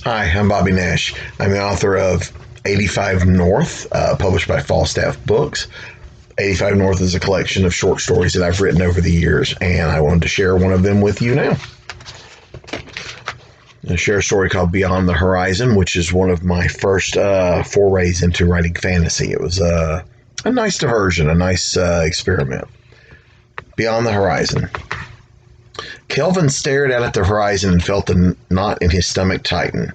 Hi, I'm Bobby Nash. I'm the author of 85 North, published by Falstaff Books. 85 North is a collection of short stories that I've written over the years, and I wanted to share one of them with you now. I'll share a story called Beyond the Horizon, which is one of my first forays into writing fantasy. It was a nice diversion, a nice experiment. Beyond the Horizon. Kelvin stared out at the horizon and felt the knot in his stomach tighten.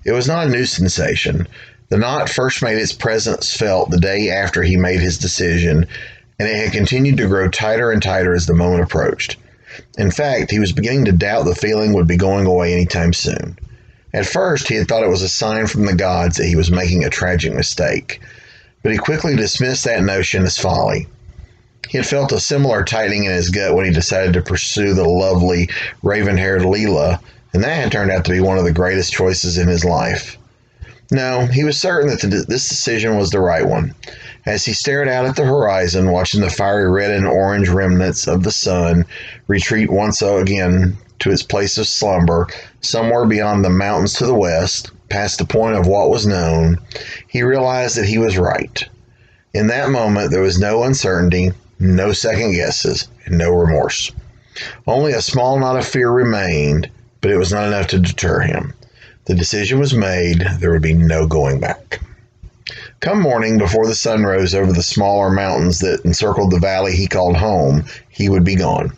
It was not a new sensation. The knot first made its presence felt the day after he made his decision, and it had continued to grow tighter and tighter as the moment approached. In fact, he was beginning to doubt the feeling would be going away anytime soon. At first, he had thought it was a sign from the gods that he was making a tragic mistake, but he quickly dismissed that notion as folly. He had felt a similar tightening in his gut when he decided to pursue the lovely, raven-haired Leela, and that had turned out to be one of the greatest choices in his life. No, he was certain that this decision was the right one. As he stared out at the horizon, watching the fiery red and orange remnants of the sun retreat once again to its place of slumber, somewhere beyond the mountains to the west, past the point of what was known, he realized that he was right. In that moment, there was no uncertainty, no second guesses, and no remorse. Only a small knot of fear remained, but it was not enough to deter him. The decision was made. There would be no going back. Come morning, before the sun rose over the smaller mountains that encircled the valley he called home, he would be gone.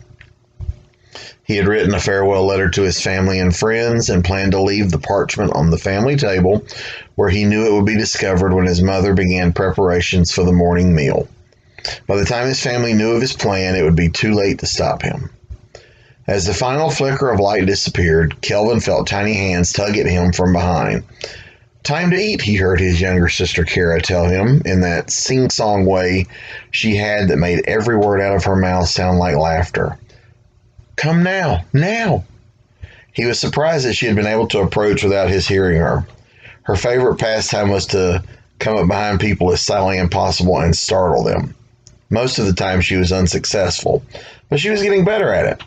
He had written a farewell letter to his family and friends and planned to leave the parchment on the family table, where he knew it would be discovered when his mother began preparations for the morning meal. By the time his family knew of his plan, it would be too late to stop him. As the final flicker of light disappeared, Kelvin felt tiny hands tug at him from behind. "Time to eat," he heard his younger sister Kara tell him, in that sing-song way she had that made every word out of her mouth sound like laughter. "Come now, now!" He was surprised that she had been able to approach without his hearing her. Her favorite pastime was to come up behind people as silently as possible and startle them. Most of the time she was unsuccessful, but she was getting better at it.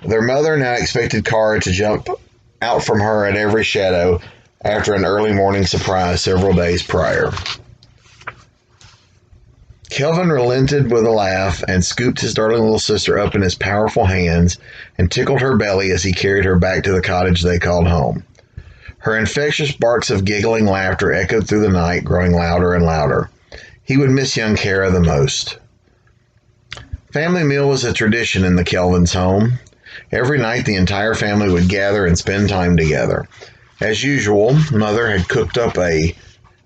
Their mother now expected Kara to jump out from her at every shadow after an early morning surprise several days prior. Kelvin relented with a laugh and scooped his darling little sister up in his powerful hands and tickled her belly as he carried her back to the cottage they called home. Her infectious barks of giggling laughter echoed through the night, growing louder and louder. He would miss young Kara the most. Family meal was a tradition in the Kelvins' home. Every night the entire family would gather and spend time together. As usual, Mother had cooked up a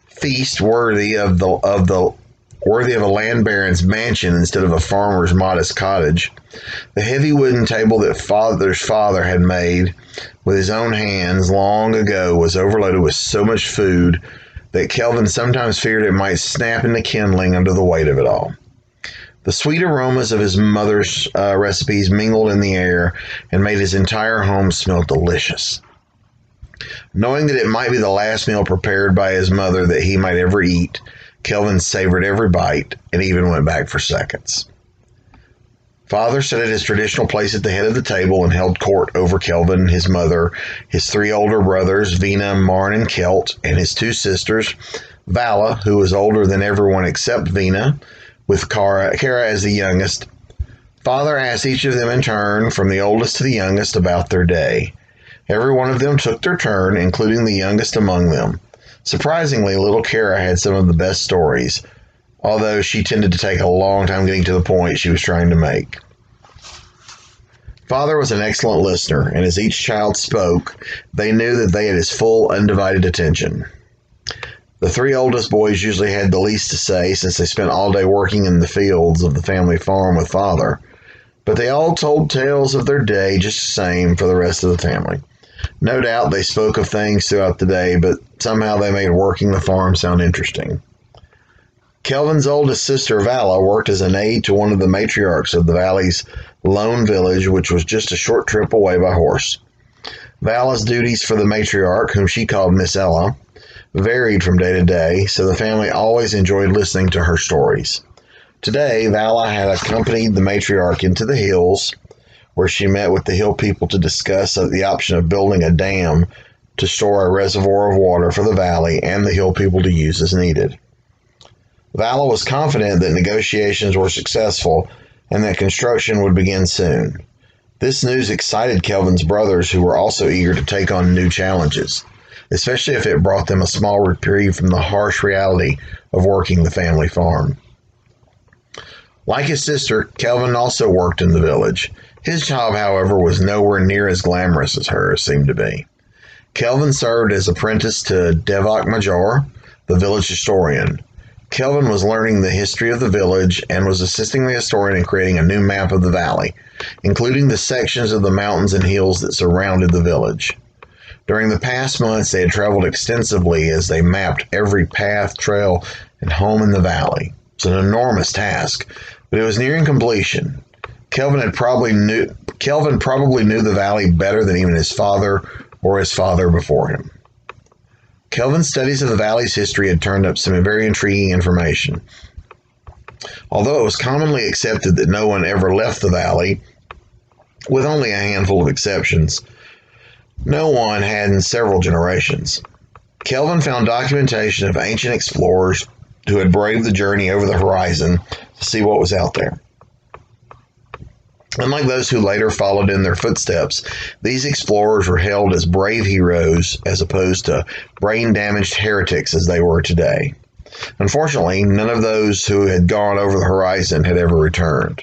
feast worthy of a land baron's mansion instead of a farmer's modest cottage. The heavy wooden table that Father's father had made with his own hands long ago was overloaded with so much food that Kelvin sometimes feared it might snap into kindling under the weight of it all. The sweet aromas of his mother's recipes mingled in the air and made his entire home smell delicious. Knowing that it might be the last meal prepared by his mother that he might ever eat, Kelvin savored every bite and even went back for seconds. Father sat at his traditional place at the head of the table and held court over Kelvin, his mother, his three older brothers, Vina, Marn, and Kelt, and his two sisters, Vala, who was older than everyone except Vina, with Kara as the youngest. Father asked each of them in turn, from the oldest to the youngest, about their day. Every one of them took their turn, including the youngest among them. Surprisingly, little Kara had some of the best stories, although she tended to take a long time getting to the point she was trying to make. Father was an excellent listener, and as each child spoke, they knew that they had his full, undivided attention. The three oldest boys usually had the least to say, since they spent all day working in the fields of the family farm with Father, but they all told tales of their day just the same for the rest of the family. No doubt they spoke of things throughout the day, but somehow they made working the farm sound interesting. Kelvin's oldest sister, Vala, worked as an aide to one of the matriarchs of the valley's lone village, which was just a short trip away by horse. Vala's duties for the matriarch, whom she called Miss Ella, varied from day to day, so the family always enjoyed listening to her stories. Today, Vala had accompanied the matriarch into the hills, where she met with the hill people to discuss the option of building a dam to store a reservoir of water for the valley and the hill people to use as needed. Vala was confident that negotiations were successful and that construction would begin soon. This news excited Kelvin's brothers, who were also eager to take on new challenges, especially if it brought them a small reprieve from the harsh reality of working the family farm. Like his sister, Kelvin also worked in the village. His job, however, was nowhere near as glamorous as hers seemed to be. Kelvin served as apprentice to Devak Major, the village historian. Kelvin was learning the history of the village and was assisting the historian in creating a new map of the valley, including the sections of the mountains and hills that surrounded the village. During the past months, they had traveled extensively as they mapped every path, trail, and home in the valley. It's an enormous task, but it was nearing completion. Kelvin probably knew the valley better than even his father or his father before him. Kelvin's studies of the valley's history had turned up some very intriguing information. Although it was commonly accepted that no one ever left the valley, with only a handful of exceptions, no one had in several generations. Kelvin found documentation of ancient explorers who had braved the journey over the horizon to see what was out there. Unlike those who later followed in their footsteps, these explorers were hailed as brave heroes as opposed to brain-damaged heretics as they were today. Unfortunately, none of those who had gone over the horizon had ever returned.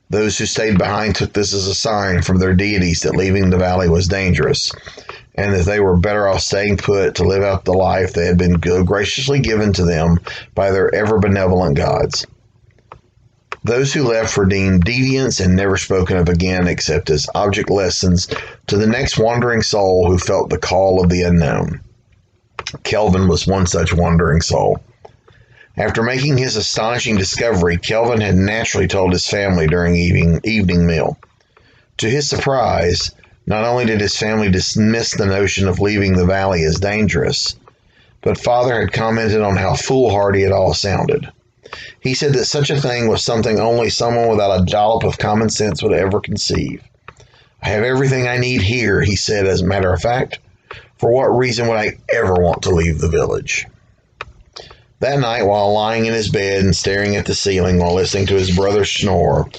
Those who stayed behind took this as a sign from their deities that leaving the valley was dangerous, and that they were better off staying put to live out the life that had been graciously given to them by their ever-benevolent gods. Those who left were deemed deviants and never spoken of again except as object lessons to the next wandering soul who felt the call of the unknown. Kelvin was one such wandering soul. After making his astonishing discovery, Kelvin had naturally told his family during evening meal. To his surprise, not only did his family dismiss the notion of leaving the valley as dangerous, but Father had commented on how foolhardy it all sounded. He said that such a thing was something only someone without a dollop of common sense would ever conceive. I have everything I need here, he said as a matter of fact. For what reason would I ever want to leave the village? That night, while lying in his bed and staring at the ceiling while listening to his brother snore,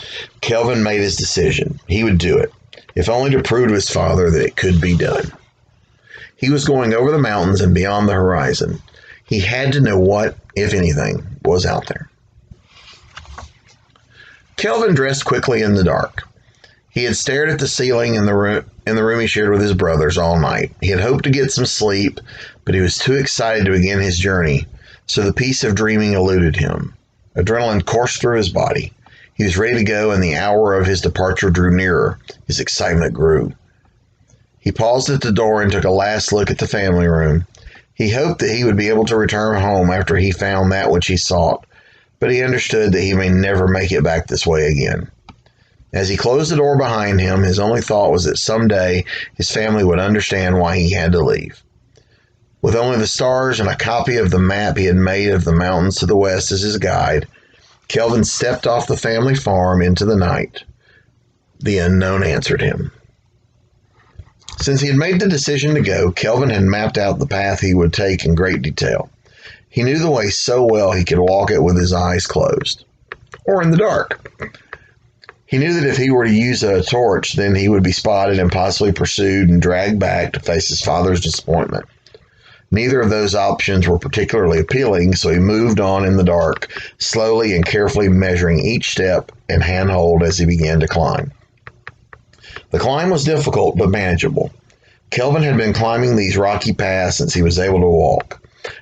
Kelvin made his decision. He would do it, if only to prove to his father that it could be done. He was going over the mountains and beyond the horizon. He had to know what, if anything, was out there. Kelvin dressed quickly in the dark. He had stared at the ceiling in the room he shared with his brothers all night. He had hoped to get some sleep, but he was too excited to begin his journey, so the peace of dreaming eluded him. Adrenaline coursed through his body. He was ready to go, and the hour of his departure drew nearer. His excitement grew. He paused at the door and took a last look at the family room. He hoped that he would be able to return home after he found that which he sought, but he understood that he may never make it back this way again. As he closed the door behind him, his only thought was that someday his family would understand why he had to leave. With only the stars and a copy of the map he had made of the mountains to the west as his guide, Kelvin stepped off the family farm into the night. The unknown answered him. Since he had made the decision to go, Kelvin had mapped out the path he would take in great detail. He knew the way so well he could walk it with his eyes closed, or in the dark. He knew that if he were to use a torch, then he would be spotted and possibly pursued and dragged back to face his father's disappointment. Neither of those options were particularly appealing, so he moved on in the dark, slowly and carefully measuring each step and handhold as he began to climb. The climb was difficult but manageable. Kelvin had been climbing these rocky paths since he was able to walk.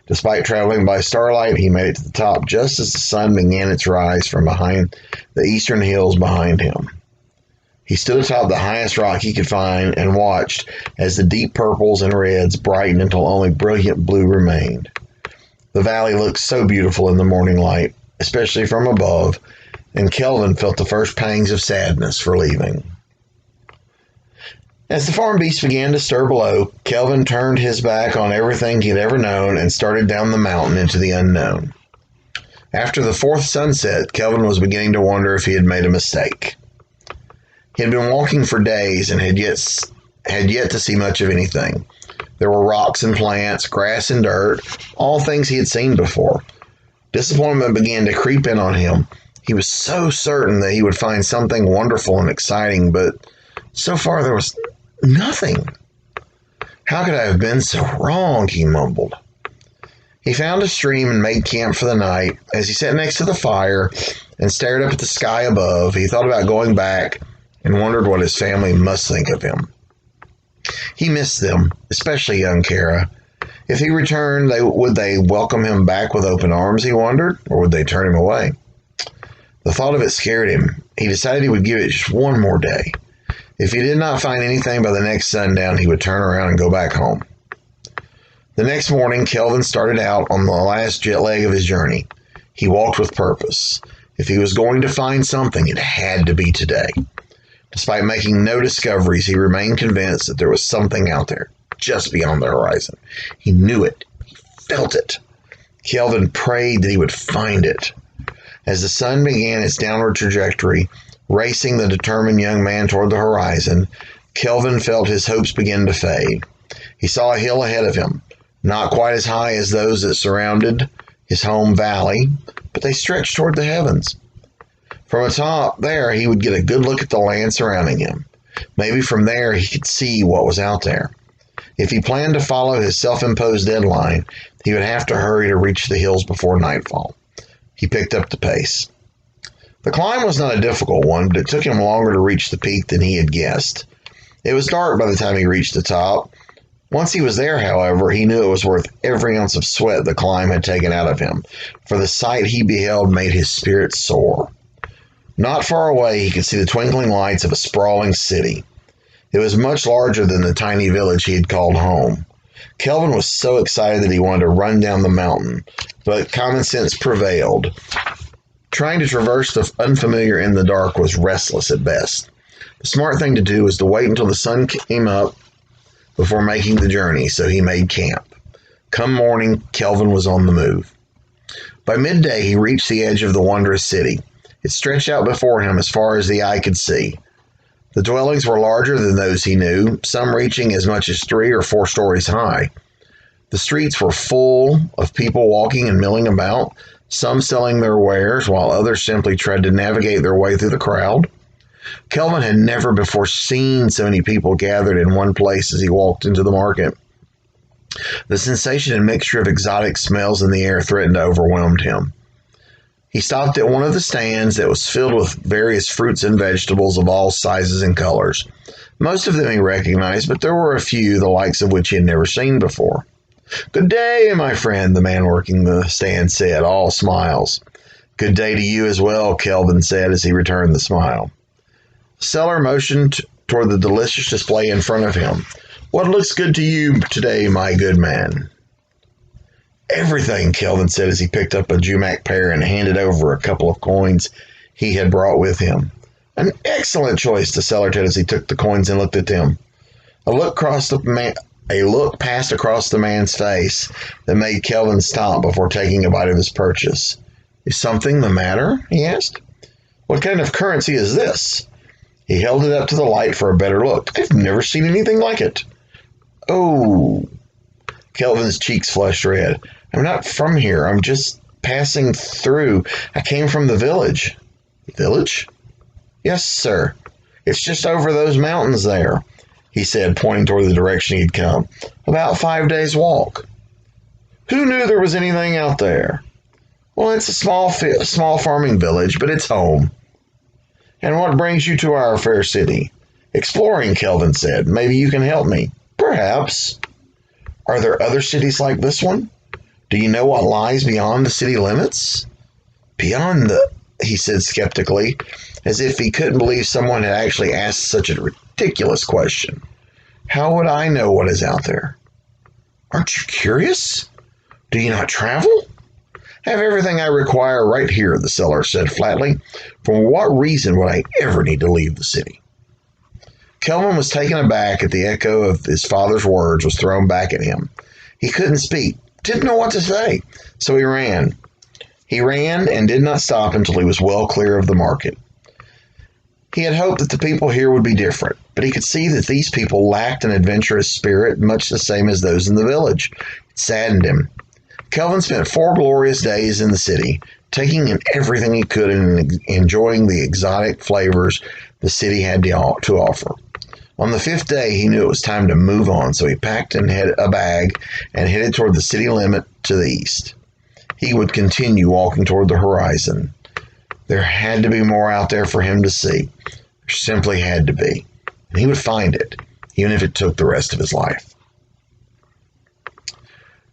Despite traveling by starlight, he made it to the top just as the sun began its rise from behind the eastern hills behind him. He stood atop the highest rock he could find and watched as the deep purples and reds brightened until only brilliant blue remained. The valley looked so beautiful in the morning light, especially from above, and Kelvin felt the first pangs of sadness for leaving. As the farm beasts began to stir below, Kelvin turned his back on everything he had ever known and started down the mountain into the unknown. After the fourth sunset, Kelvin was beginning to wonder if he had made a mistake. He had been walking for days and had yet to see much of anything. There were rocks and plants, grass and dirt, all things he had seen before. Disappointment began to creep in on him. He was so certain that he would find something wonderful and exciting, but so far there was nothing. How could I have been so wrong, he mumbled. He found a stream and made camp for the night. As he sat next to the fire and stared up at the sky above, he thought about going back and wondered what his family must think of him. He missed them, especially young Kara. If he returned, would they welcome him back with open arms, he wondered, or would they turn him away? The thought of it scared him. He decided he would give it just one more day. If he did not find anything by the next sundown, he would turn around and go back home. The next morning, Kelvin started out on the last jet leg of his journey. He walked with purpose. If he was going to find something, it had to be today. Despite making no discoveries, he remained convinced that there was something out there, just beyond the horizon. He knew it. He felt it. Kelvin prayed that he would find it. As the sun began its downward trajectory, racing the determined young man toward the horizon, Kelvin felt his hopes begin to fade. He saw a hill ahead of him, not quite as high as those that surrounded his home valley, but they stretched toward the heavens. From atop there, he would get a good look at the land surrounding him. Maybe from there he could see what was out there. If he planned to follow his self-imposed deadline, he would have to hurry to reach the hills before nightfall. He picked up the pace. The climb was not a difficult one, but it took him longer to reach the peak than he had guessed. It was dark by the time he reached the top. Once he was there, however, he knew it was worth every ounce of sweat the climb had taken out of him, for the sight he beheld made his spirit soar. Not far away, he could see the twinkling lights of a sprawling city. It was much larger than the tiny village he had called home. Kelvin was so excited that he wanted to run down the mountain, but common sense prevailed. Trying to traverse the unfamiliar in the dark was restless at best. The smart thing to do was to wait until the sun came up before making the journey, so he made camp. Come morning, Kelvin was on the move. By midday, he reached the edge of the wondrous city. It stretched out before him as far as the eye could see. The dwellings were larger than those he knew, some reaching as much as 3 or 4 stories high. The streets were full of people walking and milling about, some selling their wares, while others simply tried to navigate their way through the crowd. Kelvin had never before seen so many people gathered in one place as he walked into the market. The sensation and mixture of exotic smells in the air threatened to overwhelm him. He stopped at one of the stands that was filled with various fruits and vegetables of all sizes and colors. Most of them he recognized, but there were a few the likes of which he had never seen before. "Good day, my friend," the man working the stand said, all smiles. "Good day to you as well," Kelvin said as he returned the smile. The seller motioned toward the delicious display in front of him. "What looks good to you today, my good man?" "Everything," Kelvin said as he picked up a Jumac pear and handed over a couple of coins he had brought with him. "An excellent choice," the seller said as he took the coins and looked at them. A look passed across the man's face that made Kelvin stop before taking a bite of his purchase. "Is something the matter?" he asked. "What kind of currency is this?" He held it up to the light for a better look. "I've never seen anything like it." "Oh." Kelvin's cheeks flushed red. "I'm not from here. I'm just passing through. I came from the village." "Village?" "Yes, sir. It's just over those mountains there," he said, pointing toward the direction he'd come. "About 5 days' walk." "Who knew there was anything out there?" "Well, it's a small farming village, but it's home." "And what brings you to our fair city?" "Exploring," Kelvin said. "Maybe you can help me." "Perhaps." "Are there other cities like this one? Do you know what lies beyond the city limits?" "Beyond the," he said skeptically, as if he couldn't believe someone had actually asked such a ridiculous question. "How would I know what is out there?" "Aren't you curious? Do you not travel?" "I have everything I require right here," the seller said flatly. "For what reason would I ever need to leave the city?" Kelvin was taken aback at the echo of his father's words was thrown back at him. He couldn't speak, didn't know what to say, so he ran. He ran and did not stop until he was well clear of the market. He had hoped that the people here would be different, but he could see that these people lacked an adventurous spirit, much the same as those in the village. It saddened him. Kelvin spent 4 glorious days in the city, taking in everything he could and enjoying the exotic flavors the city had to offer. On the 5th day, he knew it was time to move on, so he packed and had a bag and headed toward the city limit to the east. He would continue walking toward the horizon. There had to be more out there for him to see. There simply had to be. And he would find it, even if it took the rest of his life.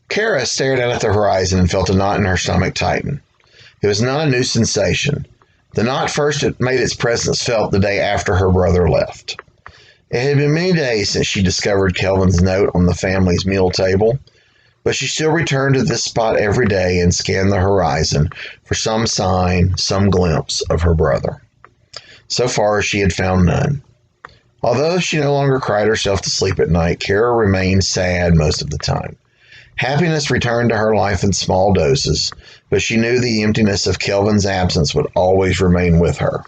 Kara stared out at the horizon and felt a knot in her stomach tighten. It was not a new sensation. The knot first made its presence felt the day after her brother left. It had been many days since she discovered Kelvin's note on the family's meal table, but she still returned to this spot every day and scanned the horizon for some sign, some glimpse of her brother. So far, she had found none. Although she no longer cried herself to sleep at night, Kara remained sad most of the time. Happiness returned to her life in small doses, but she knew the emptiness of Kelvin's absence would always remain with her.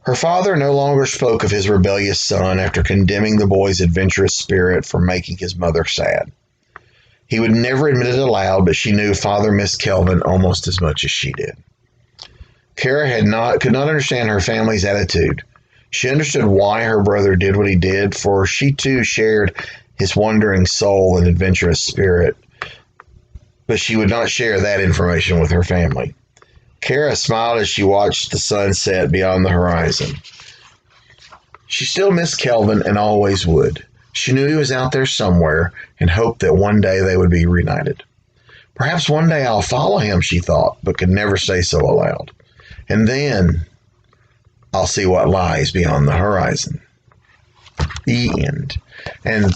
Her father no longer spoke of his rebellious son after condemning the boy's adventurous spirit for making his mother sad. He would never admit it aloud, but she knew father missed Kelvin almost as much as she did. Kara could not understand her family's attitude. She understood why her brother did what he did, for she too shared his wandering soul and adventurous spirit, but she would not share that information with her family. Kara smiled as she watched the sun set beyond the horizon. She still missed Kelvin and always would. She knew he was out there somewhere and hoped that one day they would be reunited. Perhaps one day I'll follow him, she thought, but could never say so aloud. And then I'll see what lies beyond the horizon. The end. And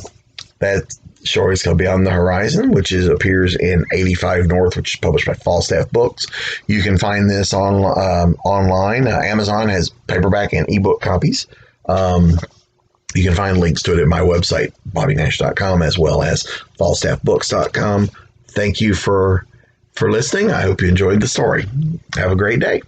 that story is called Beyond the Horizon, which appears in 85 North, which is published by Falstaff Books. You can find this online. Amazon has paperback and ebook copies. You can find links to it at my website, bobbynash.com, as well as falstaffbooks.com. Thank you for listening. I hope you enjoyed the story. Have a great day.